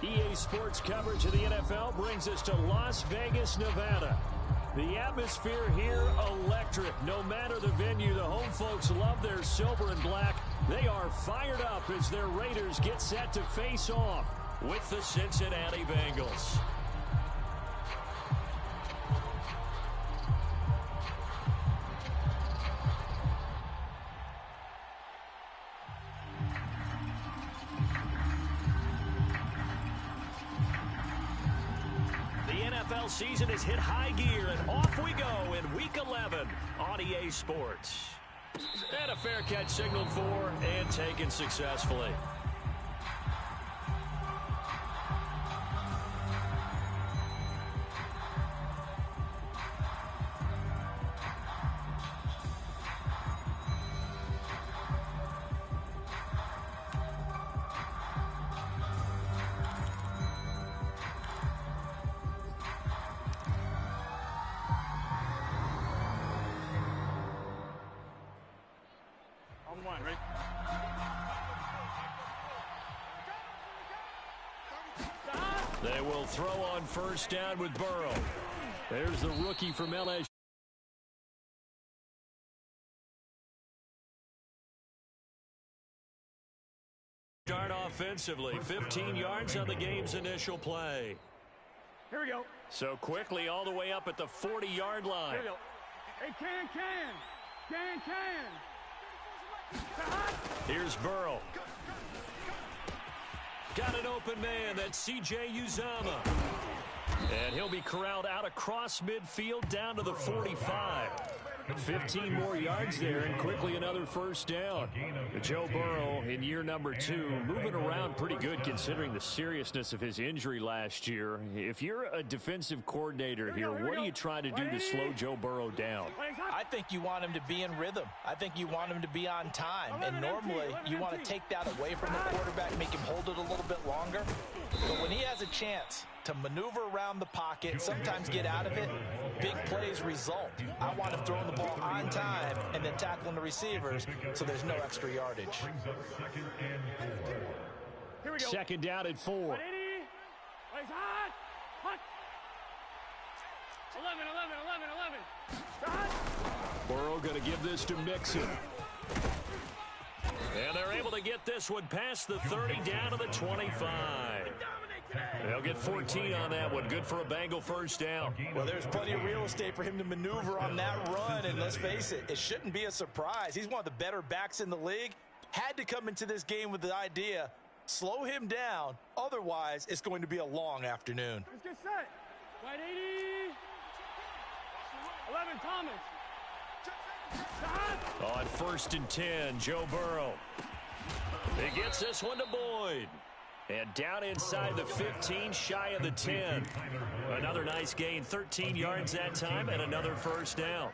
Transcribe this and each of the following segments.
EA Sports coverage of the NFL brings us to Las Vegas, Nevada. The atmosphere here, electric. No matter the venue, the home folks love their silver and black. They are fired up as their Raiders get set to face off with the Cincinnati Bengals. Season has hit high gear, and off we go in Week 11 on EA Sports. And a fair catch signaled for and taken successfully. They will throw on first down with Burrow. There's the rookie from LSU. Start offensively. 15 yards on the game's initial play. Here we go. So quickly all the way up at the 40-yard line. Here we go. Hey, Here's Burrow. Got an open man. That's C.J. Uzomah. And he'll be corralled out across midfield down to the 45. 15 more yards there, and quickly another first down. Joe Burrow in year number 2, moving around pretty good considering the seriousness of his injury last year. If you're a defensive coordinator here, what do you try to do to slow Joe Burrow down? I think you want him to be in rhythm. I think you want him to be on time. And normally, you want to take that away from the quarterback, make him hold it a little bit longer. But when he has a chance to maneuver around the pocket, sometimes get out of it, big plays result. I want him throwing the ball on time and then tackling the receivers so there's no extra yardage. Here we go. Second down at 4. 11, 11. Burrow going to give this to Mixon. And they're able to get this one past the 30 down to the 25. They'll get 14 on that one. Good for a Bengal first down. Well, there's plenty of real estate for him to maneuver on that run, and let's face it, it shouldn't be a surprise. He's one of the better backs in the league. Had to come into this game with the idea, slow him down, otherwise it's going to be a long afternoon. Let's get set. Right 80. 11, Thomas. On first and 10, Joe Burrow. He gets this one to Boyd. And down inside the 15, shy of the 10. Another nice gain, 13 yards that time, and another first down.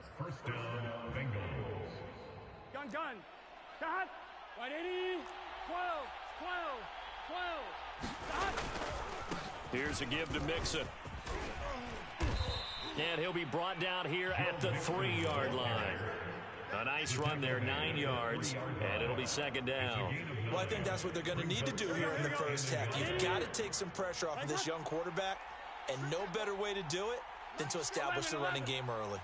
Gun. Stop. Right 80. 12. Stop. Here's a give to Mixon. And he'll be brought down here at the 3-yard line. A nice run there, 9 yards, and it'll be second down. Well, I think that's what they're going to need to do here in the first half. You've got to take some pressure off of this young quarterback, and no better way to do it than to establish the running game early.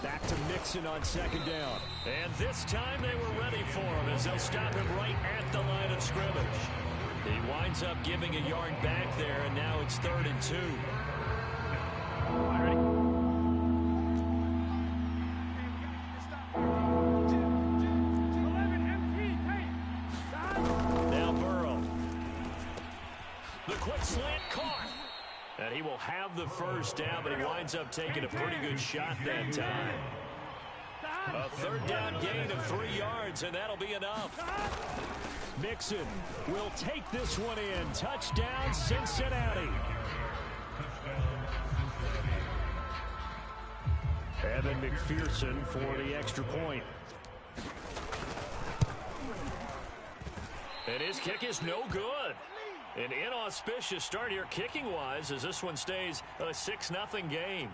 Back to Mixon on second down. And this time they were ready for him as they'll stop him right at the line of scrimmage. He winds up giving a yard back there, and now it's 3rd and 2. Ready? Now Burrow. The quick slant caught. And he will have the first down, but he winds up taking a pretty good shot that time. A 3rd down gain of 3 yards, and that'll be enough. Mixon will take this one in. Touchdown, Cincinnati. Evan McPherson for the extra point. And his kick is no good. An inauspicious start here kicking-wise as this one stays a 6-0 game.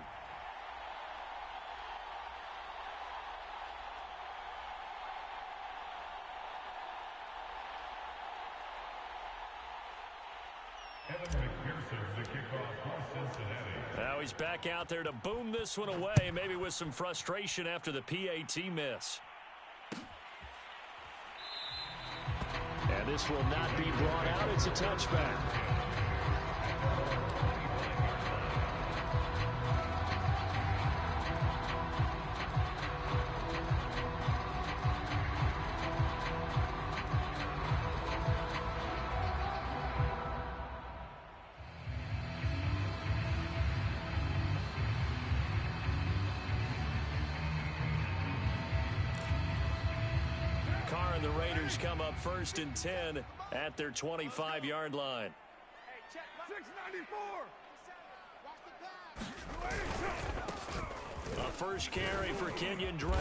he's back out there to boom this one away, maybe with some frustration after the PAT miss. And this will not be brought out. It's a touchback. The Raiders come up 1st and 10 at their 25-yard line. A first carry for Kenyon Drake.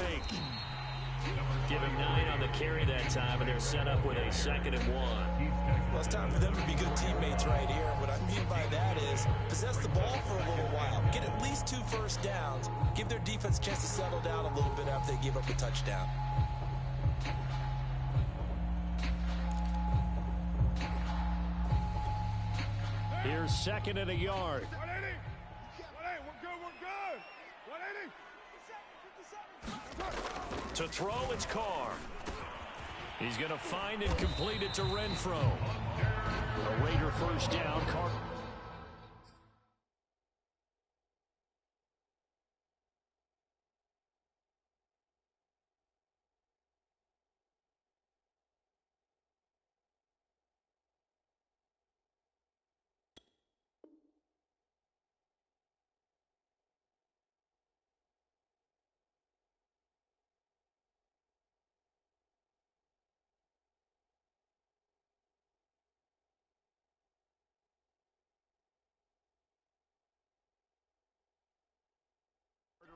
Give him 9 on the carry that time, and they're set up with a 2nd and 1. Well, it's time for them to be good teammates right here. What I mean by that is possess the ball for a little while. Get at least 2 first downs. Give their defense a chance to settle down a little bit after they give up a touchdown. Here's 2nd and a yard. 180. We're good. To throw, it's Carr. He's going to find and complete it to Renfro. A Raider first down. Carr.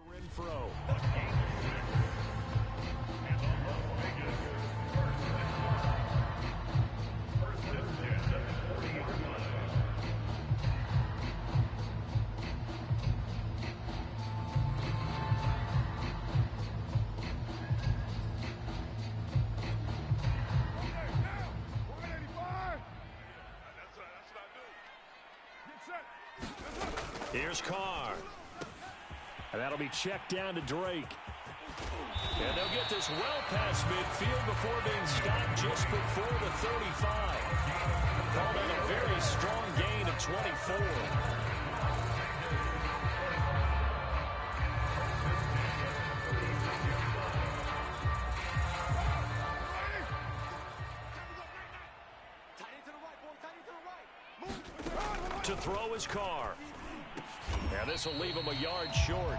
Renfro. Here's Carr. And that'll be checked down to Drake. And they'll get this well past midfield before being stopped just before the 35. Called on a very strong gain of 24. To throw his Carr. And this will leave him a yard short.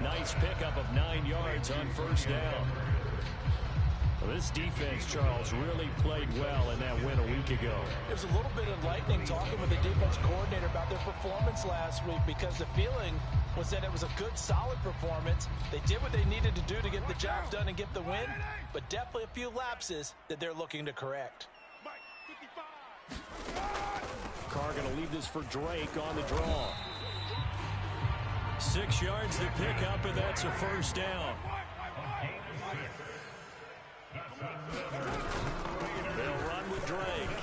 Nice pickup of 9 yards on first down. Well, this defense, Charles, really played well in that win a week ago. It was a little bit enlightening talking with the defense coordinator about their performance last week, because the feeling was that it was a good, solid performance. They did what they needed to do to get the job done and get the win, but definitely a few lapses that they're looking to correct. Carr going to leave this for Drake on the draw. 6 yards to pick up, and that's a first down. They'll run with Drake.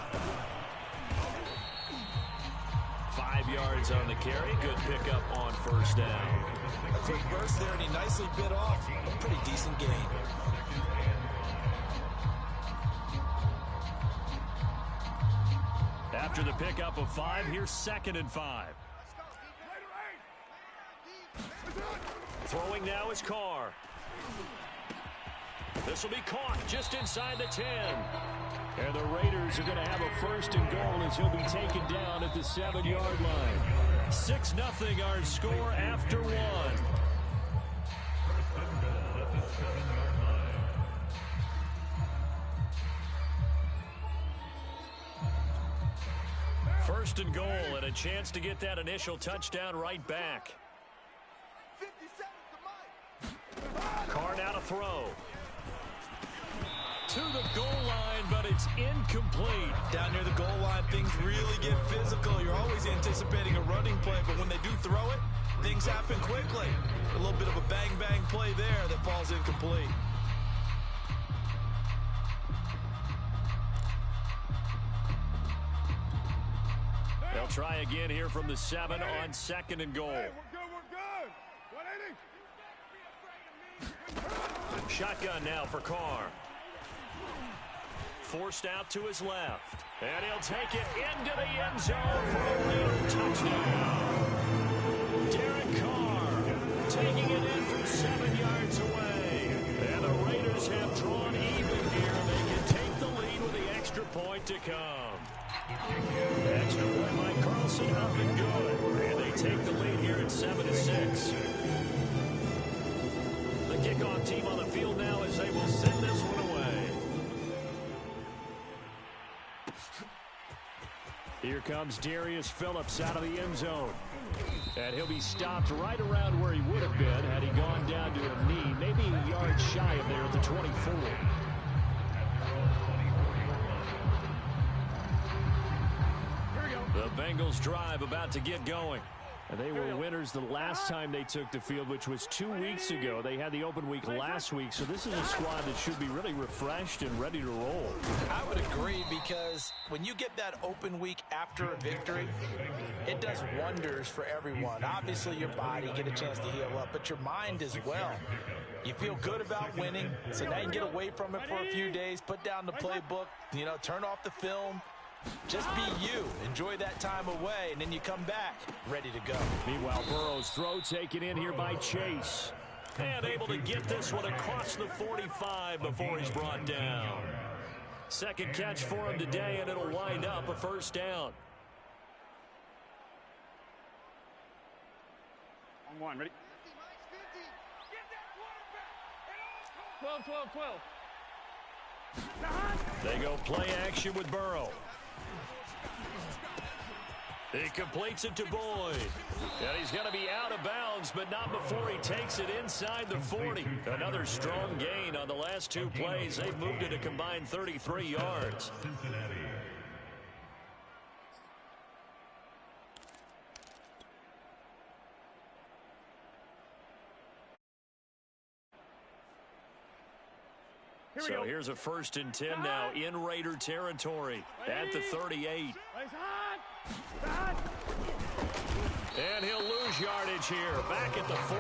5 yards on the carry. Good pickup on first down. A quick burst there, and he nicely bit off a pretty decent gain. After the pickup of 5, here's 2nd and 5. Throwing now is Carr. This will be caught just inside the 10. And the Raiders are going to have a first and goal as he'll be taken down at the 7-yard line. 6-0 our score after 1. First and goal, and a chance to get that initial touchdown right back. Carr now to throw. To the goal line, but it's incomplete. Down near the goal line, things really get physical. You're always anticipating a running play, but when they do throw it, things happen quickly. A little bit of a bang-bang play there that falls incomplete. They'll try again here from the 7 on 2nd and goal. Hey, we're good. Shotgun now for Carr. Forced out to his left. And he'll take it into the end zone for a Raider touchdown. Derek Carr taking it in from 7 yards away. And the Raiders have drawn even here. They can take the lead with the extra point to come. Extra point by Carlson, up and good. And they take the lead here at 7-6. The kickoff team on the field now as they will send this one away. Here comes Darius Phillips out of the end zone. And he'll be stopped right around where he would have been had he gone down to a knee, maybe a yard shy of there at the 24. The Bengals drive about to get going. And they were winners the last time they took the field, which was 2 weeks ago. They had the open week last week, so this is a squad that should be really refreshed and ready to roll. I would agree, because when you get that open week after a victory, it does wonders for everyone. Obviously, your body get a chance to heal up, but your mind as well. You feel good about winning, so now you get away from it for a few days, put down the playbook, turn off the film. Just be you. Enjoy that time away, and then you come back ready to go. Meanwhile, Burrow's throw taken in here by Chase. And able to get this one across the 45 before he's brought down. Second catch for him today, and it'll wind up a first down. On one, ready? 12, 12, 12. They go play action with Burrow. He completes it to Boyd. And he's going to be out of bounds, but not before he takes it inside the 40. Another strong gain on the last 2 plays. They've moved it a combined 33 yards. So here's a 1st and 10 now in Raider territory at the 38. And he'll lose yardage here, back at the 41.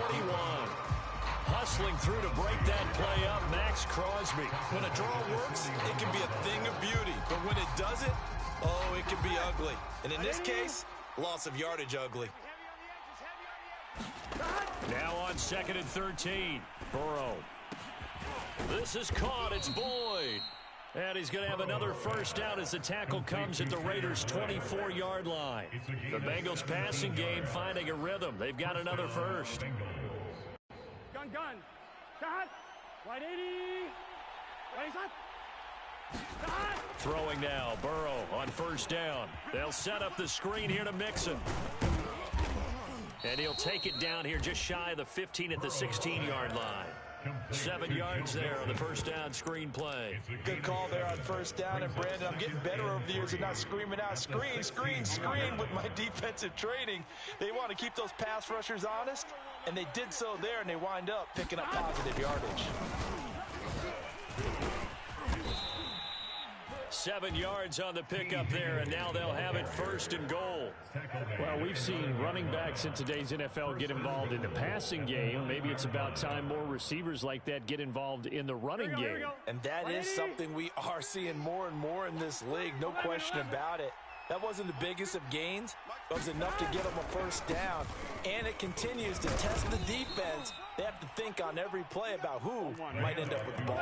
Hustling through to break that play up, Max Crosby. When a draw works, it can be a thing of beauty. But when it doesn't, oh, it can be ugly. And in this case, loss of yardage ugly. Now on 2nd and 13, Burrow. This is caught. It's Boyd. And he's going to have another first down as the tackle comes at the Raiders' 24-yard line. The Bengals passing game finding a rhythm. They've got another first. Gun. Cut. Right 80. Right shot. Throwing now. Burrow on first down. They'll set up the screen here to Mixon. And he'll take it down here just shy of the 15 at the 16-yard line. 7 yards there on the first down screen play. Good call there on first down. And Brandon, I'm getting better over the years and not screaming out screen with my defensive training. They want to keep those pass rushers honest, and they did so there, and they wind up picking up positive yardage. 7 yards on the pickup there, and now they'll have it 1st and goal. Well, we've seen running backs in today's NFL get involved in the passing game. Maybe it's about time more receivers like that get involved in the running game. And that is something we are seeing more and more in this league, no question about it. That wasn't the biggest of gains, but it was enough to get them a first down. And it continues to test the defense. They have to think on every play about who might end up with the ball.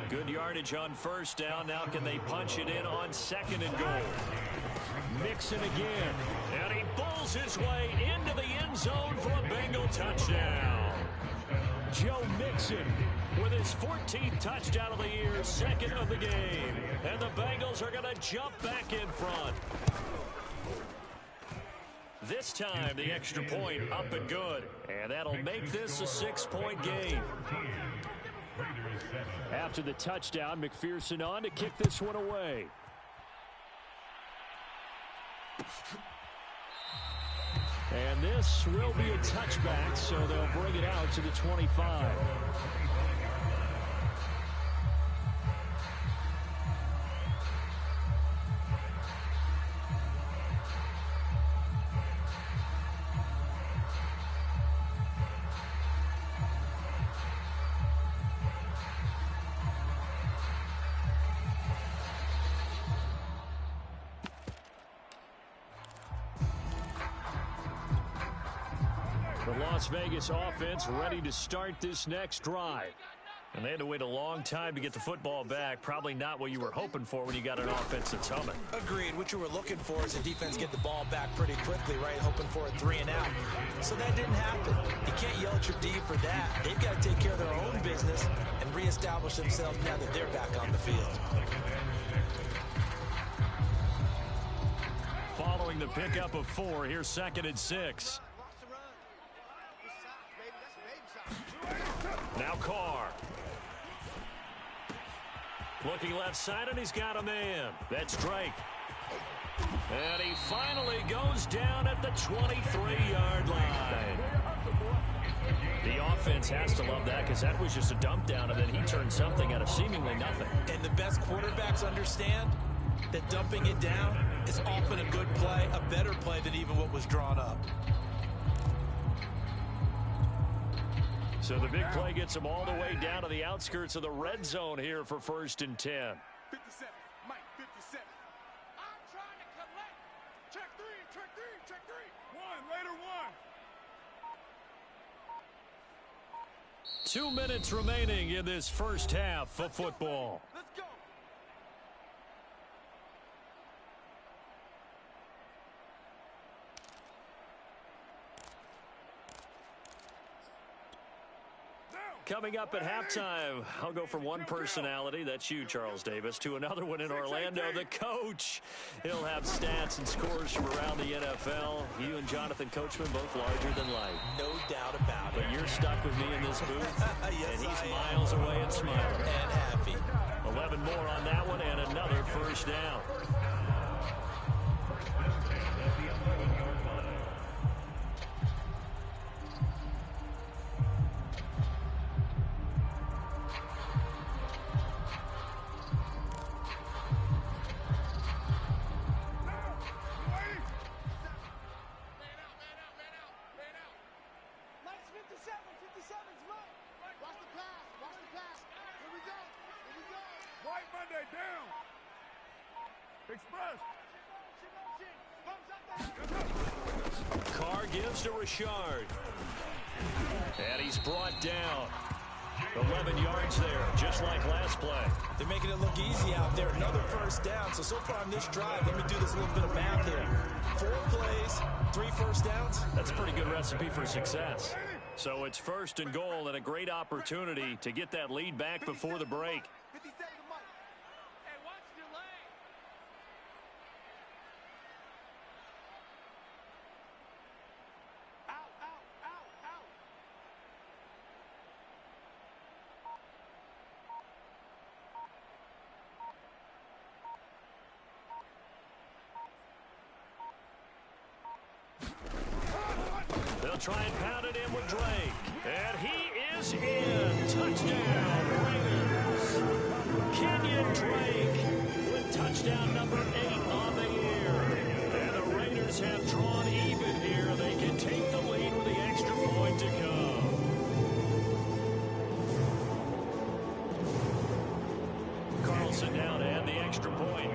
Good yardage on first down. Now can they punch it in on 2nd and goal? Mixon again. And he pulls his way into the end zone for a Bengal touchdown. Joe Mixon with his 14th touchdown of the year, 2nd of the game. And the Bengals are going to jump back in front. This time, the extra point up and good. And that'll make this a 6-point game. After the touchdown, McPherson on to kick this one away. And this will be a touchback, so they'll bring it out to the 25. The Las Vegas offense ready to start this next drive. And they had to wait a long time to get the football back. Probably not what you were hoping for when you got an offense that's humming. Agreed. What you were looking for is a defense get the ball back pretty quickly, right? Hoping for a 3 and out. So that didn't happen. You can't yell at your D for that. They've got to take care of their own business and reestablish themselves now that they're back on the field. Following the pickup of 4, here's 2nd and 6. Now Carr. Looking left side, and he's got a man. That's Drake. And he finally goes down at the 23-yard line. The offense has to love that because that was just a dump down, and then he turned something out of seemingly nothing. And the best quarterbacks understand that dumping it down is often a good play, a better play than even what was drawn up. So the big play gets him all the way down to the outskirts of the red zone here for 1st and 10. 57, Mike, 57. I'm trying to collect. Check 3, check 3, check 3. 1, Raider 1. 2 minutes remaining in this first half of football. Let's go. Coming up at halftime, I'll go from one personality, that's you, Charles Davis, to another one in Orlando, the coach. He'll have stats and scores from around the NFL. You and Jonathan Coachman both larger than life. No doubt about it. But you're stuck with me in this booth, Yes, and he's I am. miles away and smiling. And happy. 11 more on that one and another first down. Carr gives to Richard. And he's brought down. 11 yards there, just like last play. They're making it look easy out there. Another first down. So far on this drive, let me do this little bit of math here. 4 plays, 3 first downs. That's a pretty good recipe for success. So it's 1st and goal and a great opportunity to get that lead back before the break. They'll try and pound it in with Drake. And he is in. Touchdown, Raiders. Kenyon Drake with touchdown number 8 on the year. And the Raiders have drawn even here. They can take the lead with the extra point to come. Carlson down to add the extra point.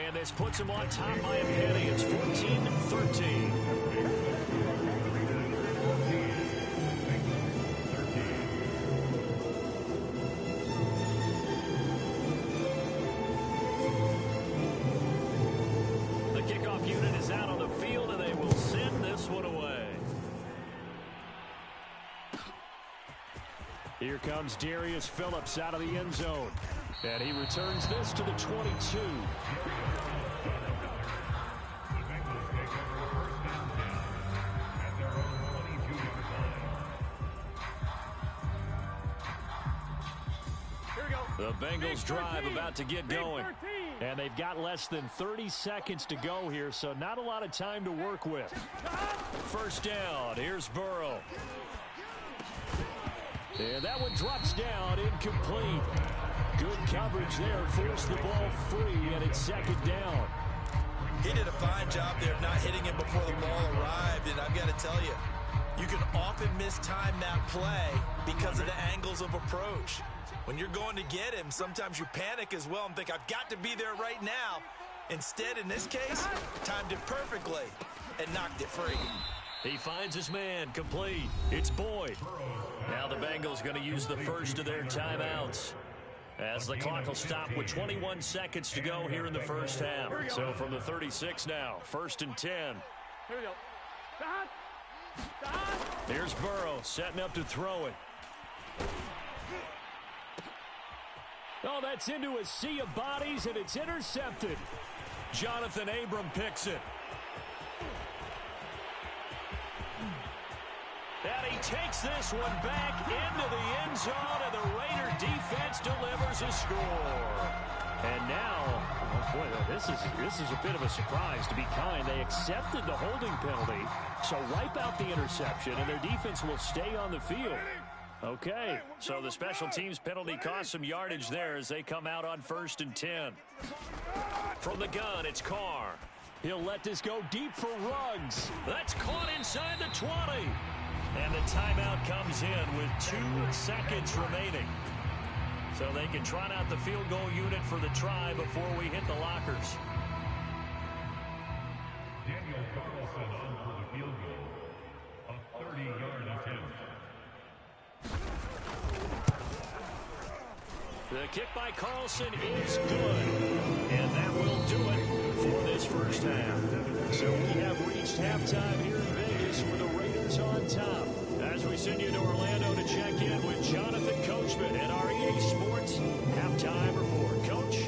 And this puts him on top by a penny. It's 14-13. The kickoff unit is out on the field, and they will send this one away. Here comes Darius Phillips out of the end zone. And he returns this to the 22. The Bengals drive about to get going. And they've got less than 30 seconds to go here, so not a lot of time to work with. First down, here's Burrow. And that one drops down, incomplete. Good coverage there, forced the ball free, and it's 2nd down. He did a fine job there of not hitting him before the ball arrived, and I've got to tell you, you can often mistime that play because of the angles of approach. When you're going to get him, sometimes you panic as well and think, I've got to be there right now. Instead, in this case, timed it perfectly and knocked it free. He finds his man, complete. It's Boyd. Now the Bengals going to use the first of their timeouts, as the clock will stop with 21 seconds to go here in the first half. So from the 36 now, 1st and 10. Here we go. Here's Burrow setting up to throw it. Oh, that's into a sea of bodies, and it's intercepted. Jonathan Abram picks it. And he takes this one back into the end zone, and the Raider defense delivers a score. And now, oh boy, this is a bit of a surprise, to be kind. They accepted the holding penalty, so wipe out the interception, and their defense will stay on the field. Okay. So the special teams penalty cost some yardage there as they come out on 1st and 10. From the gun, it's Carr. He'll let this go deep for Ruggs. That's caught inside the 20. And the timeout comes in with 2 seconds remaining. So they can trot out the field goal unit for the try before we hit the lockers. Daniel Carlson on for the field goal. A 30-yard attempt. The kick by Carlson is good. And that will do it for this first half. So we have reached halftime here in Vegas with the Raiders on top. As we send you to Orlando to check in with Jonathan Coachman at our EA Sports halftime report. Coach?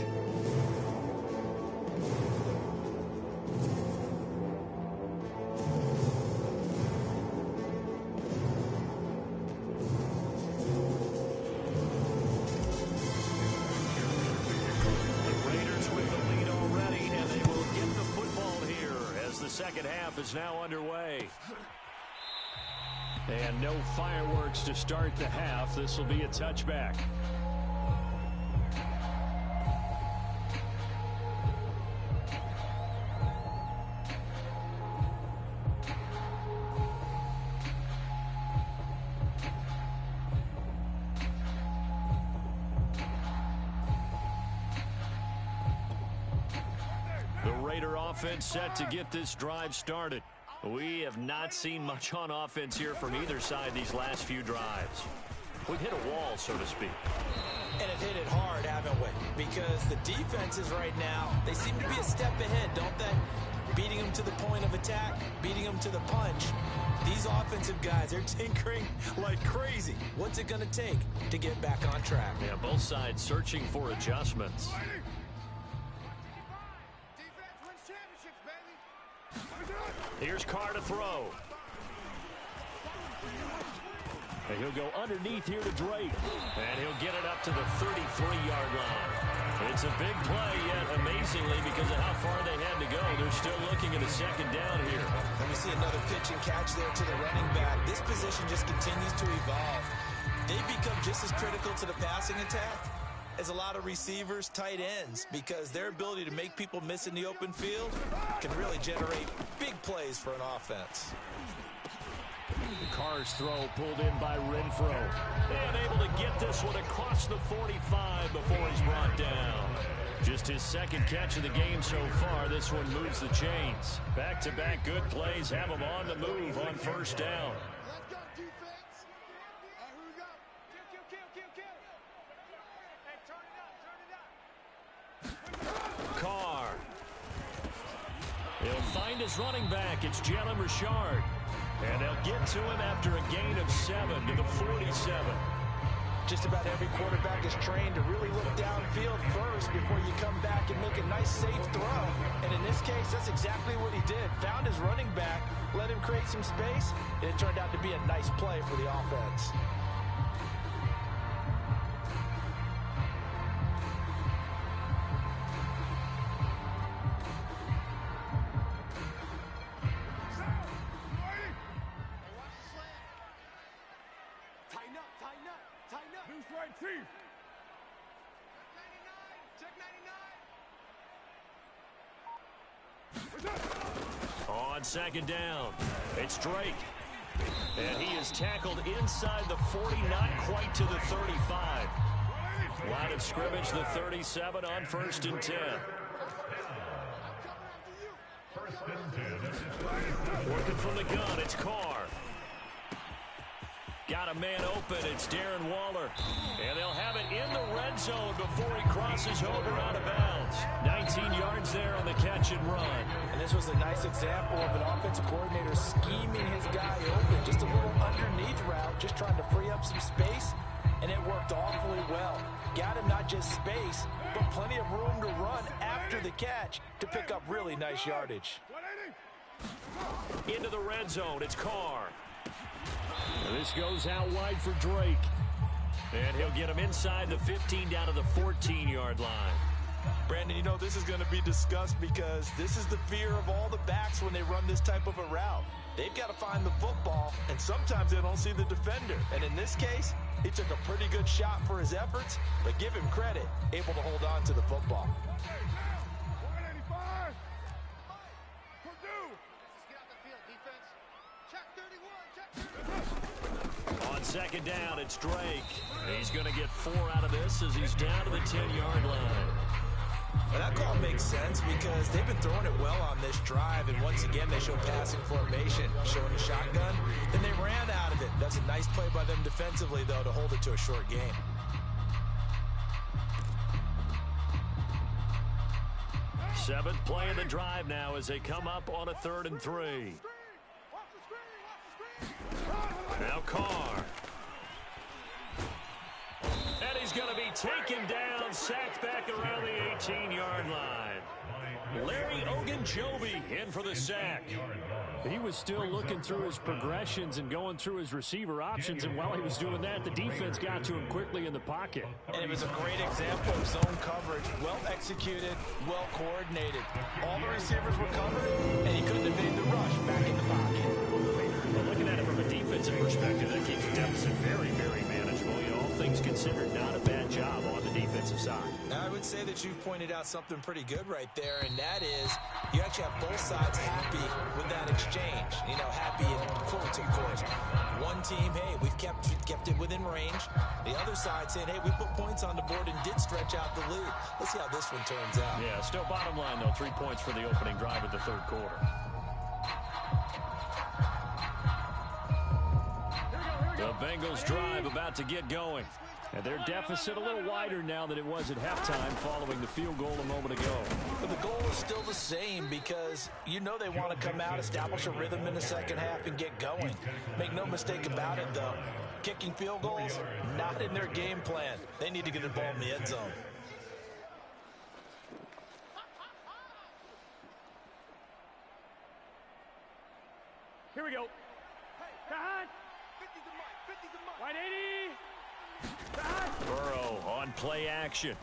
Second half is now underway. And no fireworks to start the half. This will be a touchback. Offense set to get this drive started. We have not seen much on offense here from either side these last few drives. We've hit a wall, so to speak. And it hit it hard, haven't we? Because the defenses right now, they seem to be a step ahead, don't they? Beating them to the point of attack, beating them to the punch. These offensive guys, they're tinkering like crazy. What's it going to take to get back on track? Yeah, both sides searching for adjustments. Here's Carr to throw. And he'll go underneath here to Drake. And he'll get it up to the 33-yard line. It's a big play, yet amazingly, because of how far they had to go, they're still looking at a second down here. Let me see another pitch and catch there to the running back. This position just continues to evolve. They become just as critical to the passing attack as a lot of receivers, tight ends, because their ability to make people miss in the open field can really generate big plays for an offense. Carr's throw pulled in by Renfro. And able to get this one across the 45 before he's brought down. Just his second catch of the game so far. This one moves the chains. Back-to-back good plays have him on the move on first down. Carr. He'll find his running back. It's Jalen Richard. And they'll get to him after a gain of 7 to the 47. Just about every quarterback is trained to really look downfield first before you come back and make a nice, safe throw. And in this case, that's exactly what he did. Found his running back, let him create some space, and it turned out to be a nice play for the offense. On second down, it's Drake. And he is tackled inside the 40, not quite to the 35. Line of scrimmage, the 37 on 1st and 10. Working from the gun, it's Carr. Got a man open, it's Darren Waller. And they'll have it in the red zone before he crosses over out of bounds. 19 yards there on the catch and run. And this was a nice example of an offensive coordinator scheming his guy open. Just a little underneath route, just trying to free up some space. And it worked awfully well. Got him not just space, but plenty of room to run after the catch to pick up really nice yardage. Into the red zone, it's Carr. And this goes out wide for Drake. And he'll get him inside the 15 down to the 14-yard line. Brandon, you know this is going to be discussed because this is the fear of all the backs when they run this type of a route. They've got to find the football, and sometimes they don't see the defender. And in this case, he took a pretty good shot for his efforts, but give him credit, able to hold on to the football. On second down, it's Drake. He's going to get 4 out of this as he's down to the 10-yard line. Well, that call makes sense because they've been throwing it well on this drive, and once again they show passing formation, showing a shotgun. Then they ran out of it. That's a nice play by them defensively, though, to hold it to a short game. Seventh play of the drive now as they come up on a 3rd and 3. Now Carr. And he's going to be taken down, sacked back around the 18-yard line. Larry Ogunjobi in for the sack. He was still looking through his progressions and going through his receiver options, and while he was doing that, the defense got to him quickly in the pocket. And it was a great example of zone coverage, well executed, well coordinated. All the receivers were covered, and he couldn't evade the rush back in the pocket. Well, looking at it from a defensive perspective, that keeps the deficit very, very manageable. You know, all things considered, not a bad job on the defensive side. I would say that you've pointed out something pretty good right there, and that is you actually have both sides happy with that exchange. You know, happy in quotes, of course. One team, hey, we've kept it within range. The other side saying, hey, we put points on the board and did stretch out the lead. Let's see how this one turns out. Yeah, still bottom line, though, 3 points for the opening drive of the 3rd quarter. The Bengals drive about to get going. And their deficit a little wider now than it was at halftime following the field goal a moment ago. But the goal is still the same because you know they want to come out, establish a rhythm in the second half, and get going. Make no mistake about it, though. Kicking field goals, not in their game plan. They need to get the ball in the end zone. Here we go. Cut. 50's the mark. 50's the mark. 180. Burrow on play action.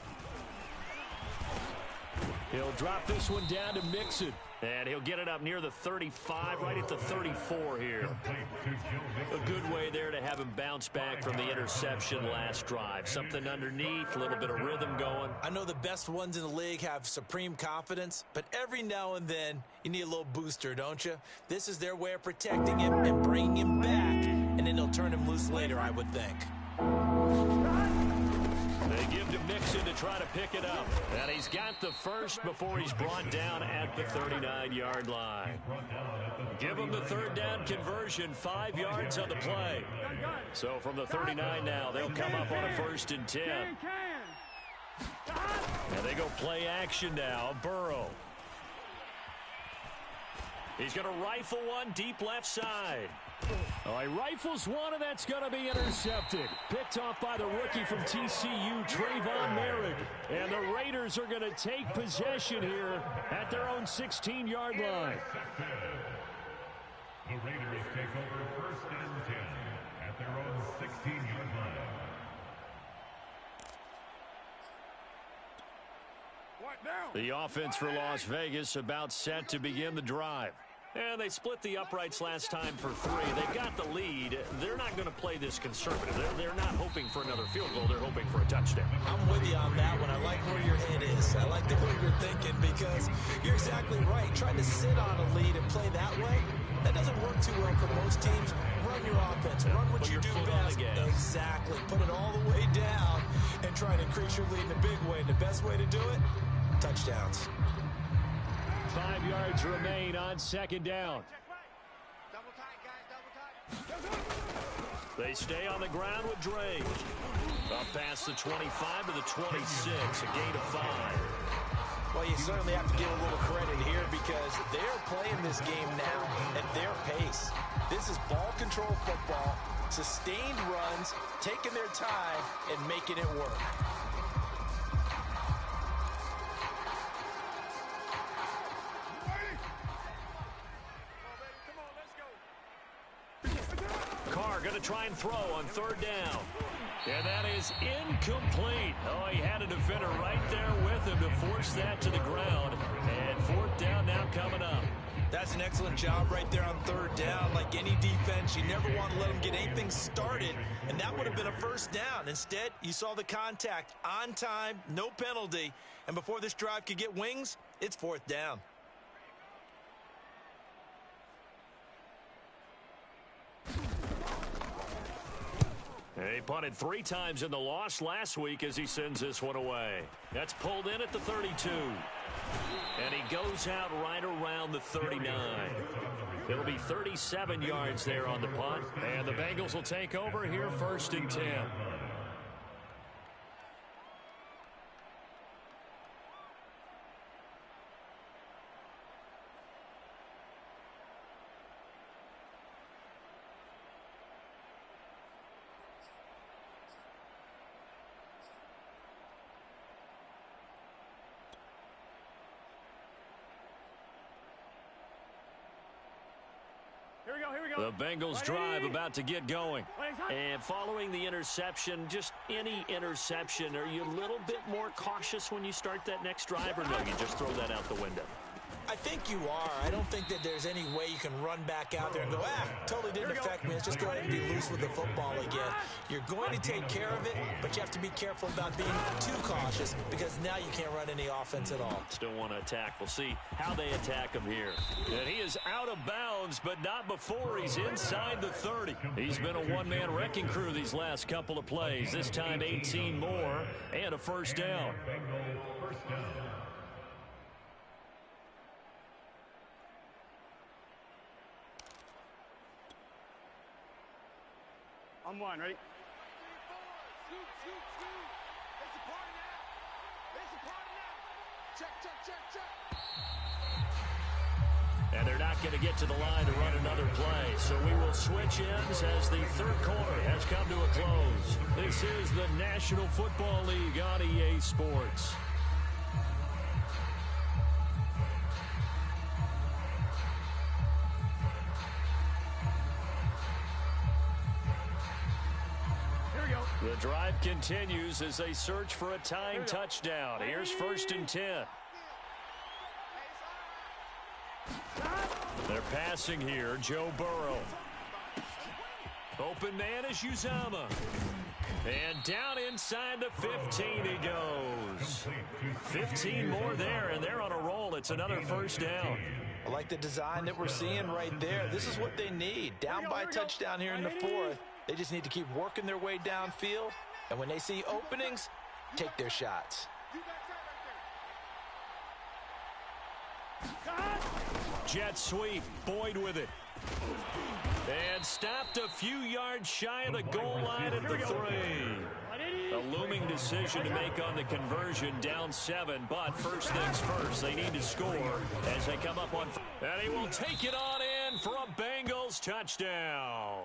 He'll drop this one down to Mixon. And he'll get it up near the 35, right at the 34 here. A good way there to have him bounce back from the interception last drive. Something underneath, a little bit of rhythm going. I know the best ones in the league have supreme confidence, but every now and then you need a little booster, don't you? This is their way of protecting him and bringing him back, and then they'll turn him loose later, I would think. They give to Mixon to try to pick it up. And he's got the first before he's brought down at the 39-yard line. Give him the 3rd down conversion, 5 yards on the play. So from the 39 now, they'll come up on a 1st and 10. And they go play action now. Burrow. He's going to rifle one deep left side. Oh, he rifles one, and that's going to be intercepted. Picked off by the rookie from TCU, Trayvon Merrick. And the Raiders are going to take possession here at their own 16-yard line. The Raiders take over 1st and 10 at their own 16-yard line. The offense for Las Vegas about set to begin the drive. And they split the uprights last time for 3. They've got the lead. They're not going to play this conservative. They're not hoping for another field goal. They're hoping for a touchdown. I'm with you on that one. I like where your head is. I like the way you're thinking because you're exactly right. Trying to sit on a lead and play that way, that doesn't work too well for most teams. Run your offense. Run what you do best. Exactly. Put it all the way down and try to increase your lead in a big way. And the best way to do it, touchdowns. 5 yards remain on second down. Double tight, guys, double tight. They stay on the ground with Drake. Up past the 25 to the 26, a gain of 5. Well, you certainly have to give a little credit here because they're playing this game now at their pace. This is ball control football, sustained runs, taking their time, and making it work. Carr going to try and throw on third down. And that is incomplete. Oh, he had a defender right there with him to force that to the ground. And fourth down now coming up. That's an excellent job right there on third down. Like any defense, you never want to let them get anything started, and that would have been a first down. Instead, you saw the contact on time, no penalty, and before this drive could get wings, it's fourth down. He punted 3 times in the loss last week as he sends this one away. That's pulled in at the 32. And he goes out right around the 39. It'll be 37 yards there on the punt. And the Bengals will take over here, 1st and 10. Here we go. The Bengals drive about to get going. And following the interception, just any interception, are you a little bit more cautious when you start that next drive, or no, you just throw that out the window? I think you are. I don't think that there's any way you can run back out there and go, totally didn't affect me. Let's just go ahead and be loose with the football again. You're going to take care of it, but you have to be careful about being too cautious because now you can't run any offense at all. Still want to attack. We'll see how they attack him here. And he is out of bounds, but not before he's inside the 30. He's been a one-man wrecking crew these last couple of plays. This time 18 more and a first down. On one, ready? Scoot. It's a party now. Check. And they're not going to get to the line to run another play. So we will switch ends as the third quarter has come to a close. This is the National Football League on EA Sports. The drive continues as they search for a tying touchdown. Here's 1st and 10. They're passing here. Joe Burrow. Open man is Uzomah. And down inside the 15 he goes. 15 more there, and they're on a roll. It's another first down. I like the design that we're seeing right there. This is what they need. Down by a touchdown here in the 4th. They just need to keep working their way downfield. And when they see openings, take their shots. Jet sweep. Boyd with it. And stopped a few yards shy of the goal line at the 3. A looming decision to make on the conversion, down 7. But first things first, they need to score as they come up on. And he will take it on in for a Bengals touchdown.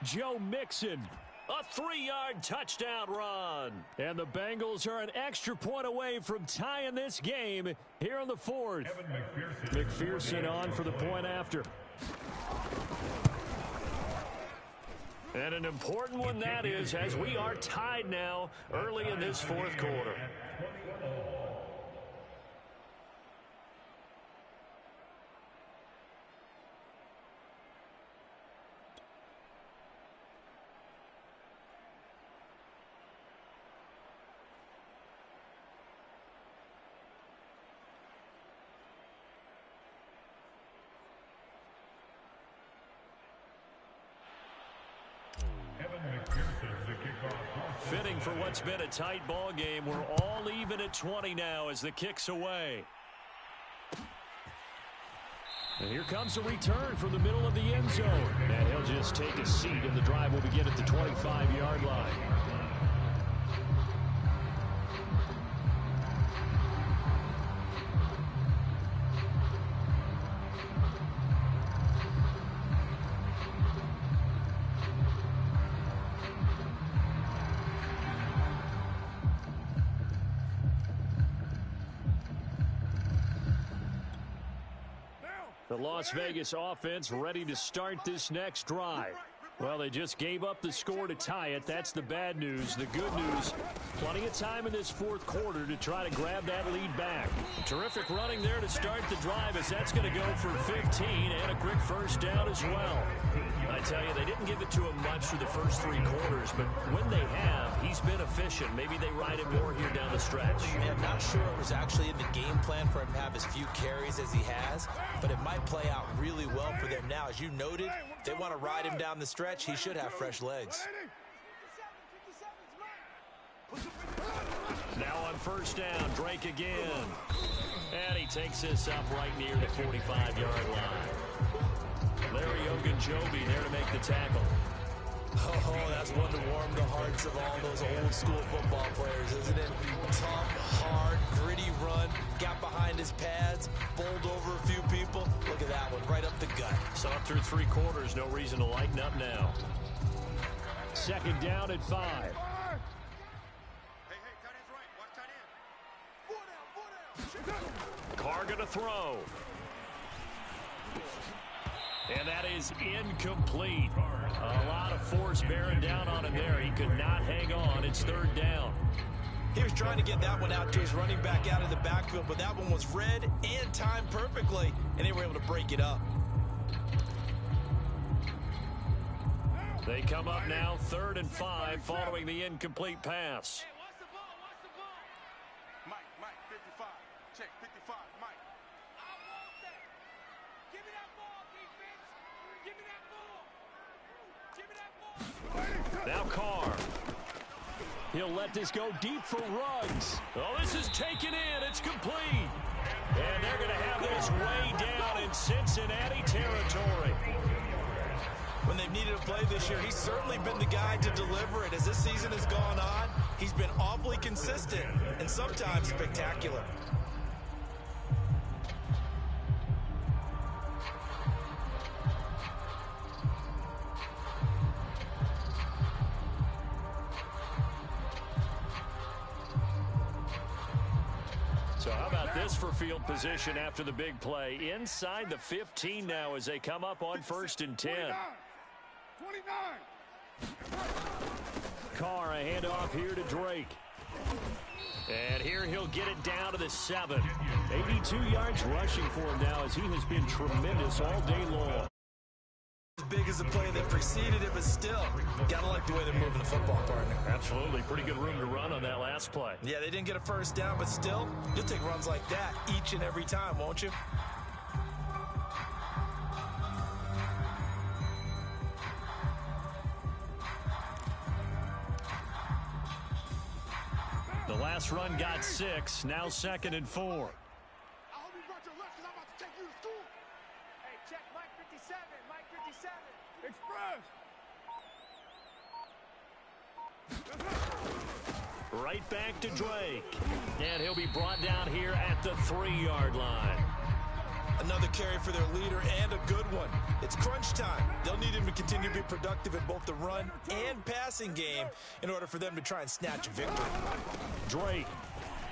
Joe Mixon, a 3-yard touchdown run. And the Bengals are an extra point away from tying this game here in the 4th. McPherson on for the point after. And an important one that is, as we are tied now early in this 4th quarter. Fitting for what's been a tight ball game. We're all even at 20 now as the kick's away. And here comes a return from the middle of the end zone. And he'll just take a seat, and the drive will begin at the 25-yard line. The Las Vegas offense ready to start this next drive. Well, they just gave up the score to tie it. That's the bad news. The good news, plenty of time in this fourth quarter to try to grab that lead back. Terrific running there to start the drive, as that's going to go for 15 and a quick first down as well. I tell you, they didn't give it to him much for the first three quarters, but when they have, he's been efficient. Maybe they ride him more here down the stretch. Yeah, I'm not sure it was actually in the game plan for him to have as few carries as he has, but it might play out really well for them now. As you noted, they want to ride him down the stretch. He should have fresh legs. Now on first down, Drake again. And he takes this up right near the 45-yard line. Larry Ogunjobi there to make the tackle. Oh, that's one to warm the hearts of all those old school football players, isn't it? Tough, hard, gritty run, got behind his pads, bowled over a few people. Look at that one, right up the gut. Saw it through three quarters, no reason to lighten up now. Second down at 5. Hey, tight end's right. Watch tight end. 4 down. Carr gonna throw. And that is incomplete. A lot of force bearing down on him there. He could not hang on. It's third down. He was trying to get that one out to his running back out of the backfield, but that one was read and timed perfectly, and they were able to break it up. They come up now, 3rd and 5, following the incomplete pass. Hey, watch the ball. Watch the ball. Mike, 55. Check, 55. Mike. I want that. Give me that ball, defense. Give me that ball. Give me that ball. Now Carr. He'll let this go deep for Ruggs. Oh, this is taken in. It's complete. And they're going to have this way down in Cincinnati territory. When they've needed a play this year, he's certainly been the guy to deliver it. As this season has gone on, he's been awfully consistent and sometimes spectacular. So how about this for field position after the big play? Inside the 15 now as they come up on 1st and 10. 29. Carr, a handoff here to Drake. And here he'll get it down to the 7. 82 yards rushing for him now as he has been tremendous all day long. As big as the play that preceded it, but still, gotta like the way they're moving the football, partner. Absolutely. Pretty good room to run on that last play. Yeah, they didn't get a first down, but still, you'll take runs like that each and every time, won't you? The last run got 6. Now 2nd and 4. I hope you brought your left because I'm about to take you to school. Hey, check Mike 57. Mike 57. Express. Right back to Drake. And he'll be brought down here at the 3-yard line. Another carry for their leader and a good one. It's crunch time. They'll need him to continue to be productive in both the run and passing game in order for them to try and snatch a victory. Drake.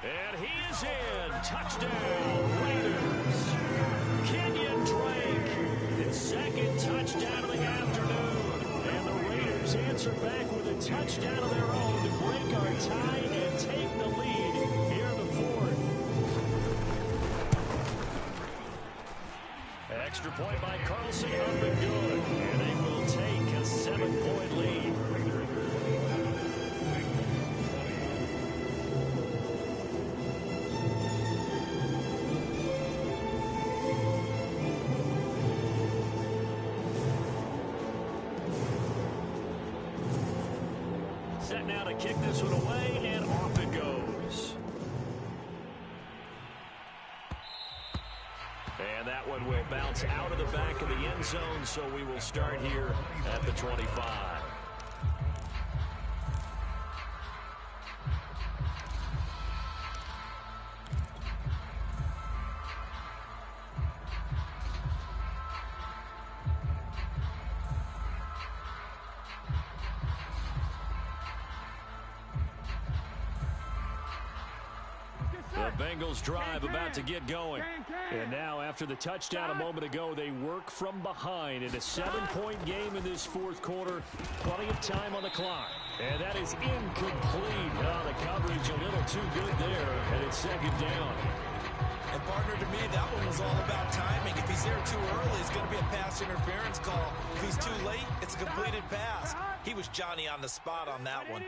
And he is in. Touchdown, Raiders. Kenyon Drake. His 2nd touchdown of the afternoon. And the Raiders answer back with a touchdown of their own to break our tie and take the lead here in the 4th. Extra point by Carlson up and good. And they will take a 7-point lead. Set now to kick this one away, and off it goes. And that one will bounce out of the back of the end zone, so we will start here at the 25. The Bengals drive about to get going. And now, after the touchdown a moment ago, they work from behind in a 7-point game in this fourth quarter. Plenty of time on the clock. And that is incomplete. Oh, the coverage a little too good there, and it's second down. And, partner, to me, that one was all about timing. If he's there too early, it's going to be a pass interference call. If he's too late, it's a completed pass. He was Johnny on the spot on that one.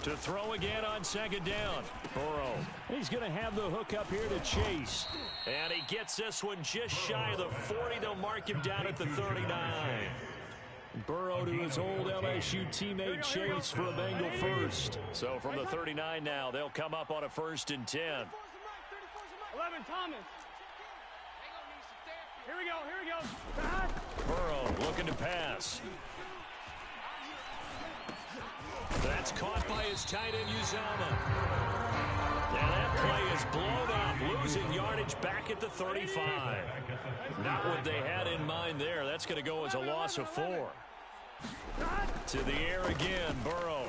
To throw again on second down. Burrow. He's going to have the hook up here to Chase. And he gets this one just shy of the 40. They'll mark him down at the 39. Burrow to his old LSU teammate Chase for a Bengal first. So from the 39 now, they'll come up on a 1st and 10. 11, Thomas. Here we go. Burrow looking to pass. That's caught by his tight end, Uzomah. Now that play is blown up, losing yardage back at the 35. Not what they had in mind there. That's going to go as a loss of 4. To the air again, Burrow.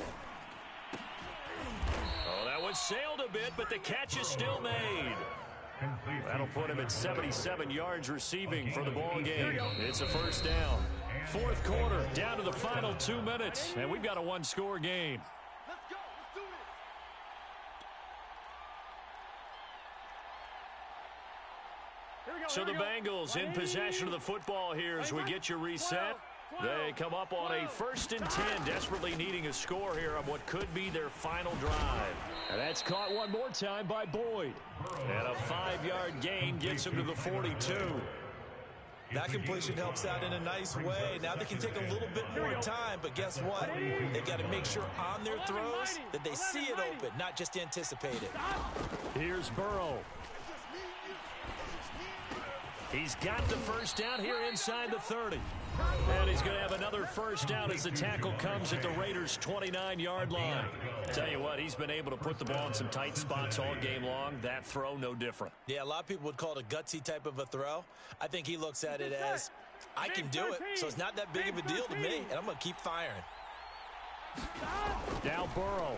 Oh, that one sailed a bit, but the catch is still made. That'll put him at 77 yards receiving for the ball game. It's a first down. Fourth quarter, down to the final 2 minutes, and we've got a one-score game. Let's go. Let's do it. So the Bengals in possession of the football here as we get you reset. They come up on a 1st and 10, desperately needing a score here on what could be their final drive. And that's caught one more time by Boyd. And a 5-yard gain gets him to the 42. That completion helps out in a nice way. Now they can take a little bit more time, but guess what? They've got to make sure on their throws that they see it open, not just anticipate it. Here's Burrow. He's got the first down here inside the 30. And he's going to have another first down as the tackle comes at the Raiders' 29-yard line. Tell you what, he's been able to put the ball in some tight spots all game long. That throw, no different. Yeah, a lot of people would call it a gutsy type of a throw. I think he looks at it as, I can do it, so it's not that big of a deal to me, and I'm going to keep firing. Now Burrow.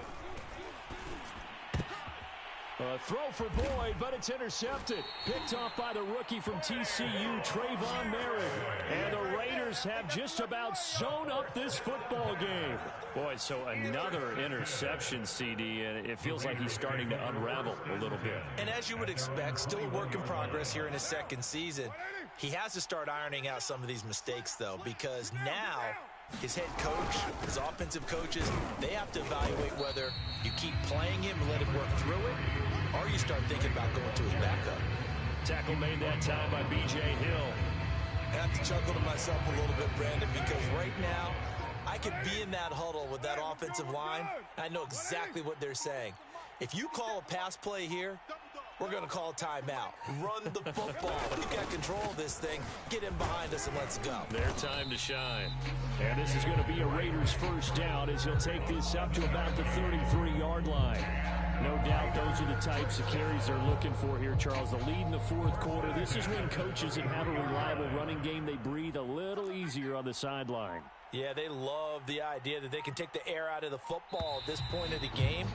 A throw for Boyd, but it's intercepted. Picked off by the rookie from TCU, Trayvon Merritt. And the Raiders have just about sewn up this football game. Boy, so another interception, CD, and it feels like he's starting to unravel a little bit. And as you would expect, still a work in progress here in his second season. He has to start ironing out some of these mistakes, though, because now his head coach, his offensive coaches, they have to evaluate whether you keep playing him and let him work through it, or you start thinking about going to his backup. Tackle made that time by B.J. Hill. I have to chuckle to myself a little bit, Brandon, because right now I could be in that huddle with that offensive line. I know exactly what they're saying. If you call a pass play here, we're going to call a timeout. Run the football. You got control of this thing. Get in behind us and let's go. Their time to shine. And this is going to be a Raiders first down as he'll take this up to about the 33-yard line. No doubt those are the types of carries they're looking for here, Charles. The lead in the fourth quarter. This is when coaches that have a reliable running game, they breathe a little easier on the sideline. Yeah, they love the idea that they can take the air out of the football at this point of the game.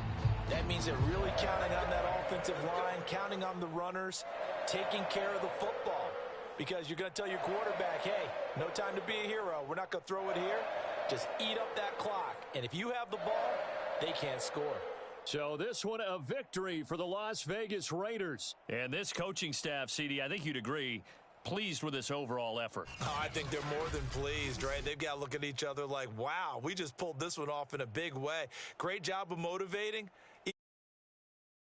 That means they're really counting on that offensive line, counting on the runners, taking care of the football. Because you're going to tell your quarterback, hey, no time to be a hero. We're not going to throw it here. Just eat up that clock. And if you have the ball, they can't score. So this one a victory for the Las Vegas Raiders. And this coaching staff, CD, I think you'd agree, pleased with this overall effort. Oh, I think they're more than pleased, right? They've got to look at each other like, wow, we just pulled this one off in a big way. Great job of motivating.